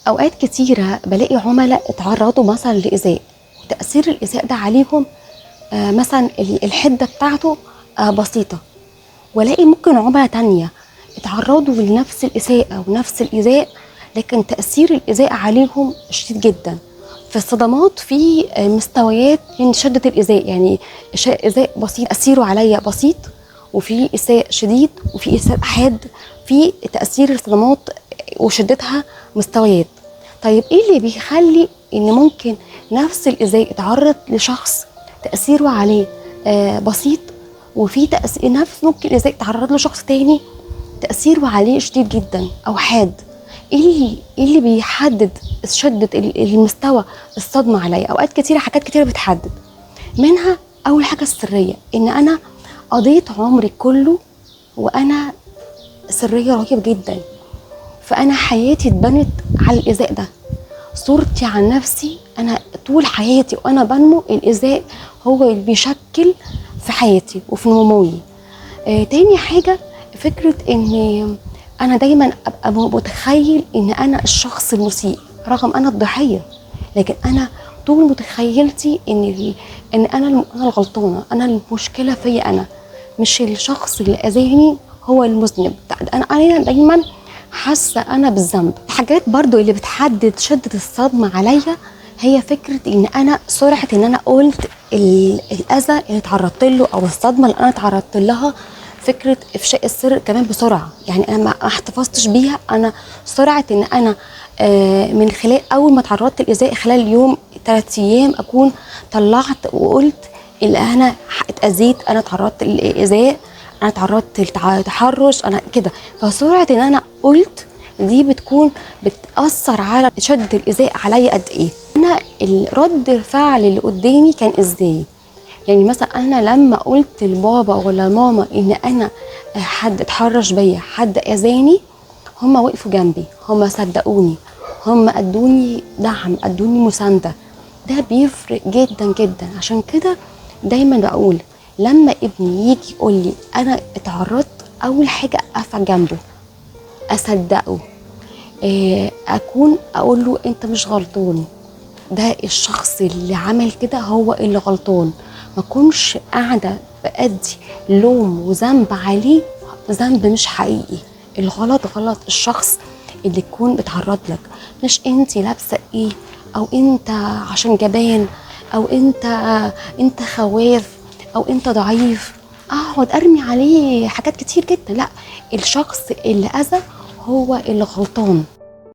اوقات كتيره بلاقي عملاء اتعرضوا مثلا لايذاء، وتاثير الايذاء ده عليهم مثلا الحده بتاعته بسيطه، والاقي ممكن عملاء تانية اتعرضوا لنفس الاساءه ونفس الايذاء، لكن تاثير الايذاء عليهم شديد جدا. في الصدمات في مستويات من شده الايذاء، يعني ايذاء بسيط تاثيره عليا بسيط، وفي اساءه شديد، وفي اساءه حاد. في تاثير الصدمات وشدتها مستويات. طيب ايه اللي بيخلي ان ممكن نفس الايذاء يتعرض لشخص تاثيره عليه بسيط، وفي تاثير نفس ممكن الايذاء يتعرض له شخص تاني تاثيره عليه شديد جدا او حاد؟ ايه اللي بيحدد شده المستوى الصدمه عليا؟ اوقات كتيره حاجات كتيره بتحدد، منها اول حاجه السريه، ان انا قضيت عمري كله وانا سريه رهيب جدا، فانا حياتي اتبنت على الايذاء ده. صورتي عن نفسي انا طول حياتي وانا بنمو، الايذاء هو اللي بيشكل في حياتي وفي نموي. تاني حاجه فكره ان انا دايما ابقى متخيل ان انا الشخص المسيء رغم انا الضحيه، لكن انا طول متخيلتي ان انا الغلطانه، انا المشكله فيا، انا مش الشخص اللي اذاني هو المذنب. انا دايما حاسه انا بالذنب. الحاجات برضو اللي بتحدد شده الصدمه عليا هي فكره ان انا سرعه ان انا قلت الاذى اللي اتعرضت له او الصدمه اللي انا اتعرضت لها. فكره افشاء السر كمان بسرعه، يعني انا ما احتفظتش بيها. انا سرعه ان انا من خلال اول ما تعرضت للايذاء خلال اليوم 3 ايام اكون طلعت وقلت اللي انا اتاذيت، انا اتعرضت للايذاء، انا تعرضت لتحرش، انا كده. فسرعه ان انا قلت دي بتكون بتاثر على شده الايذاء عليا قد ايه. انا رد الفعل اللي قدامي كان ازاي؟ يعني مثلا انا لما قلت لبابا ولا ماما ان انا حد اتحرش بيا، حد اذاني، هم وقفوا جنبي، هم صدقوني، هم ادوني دعم، ادوني مسانده. ده بيفرق جدا جدا. عشان كده دايما بقول لما ابني يجي يقول لي انا اتعرضت، اول حاجه اقف جنبه، اصدقه، اكون اقول له انت مش غلطان، ده الشخص اللي عمل كده هو اللي غلطان. ما اكونش قاعده بادي لوم وذنب عليه، ذنب مش حقيقي. الغلط غلط الشخص اللي يكون بيتعرض لك، مش انت لابسه ايه، او انت عشان جبان، او انت خواف، او انت ضعيف اقعد ارمي عليه حاجات كتير جدا. لا، الشخص اللي اذى هو اللي غلطان.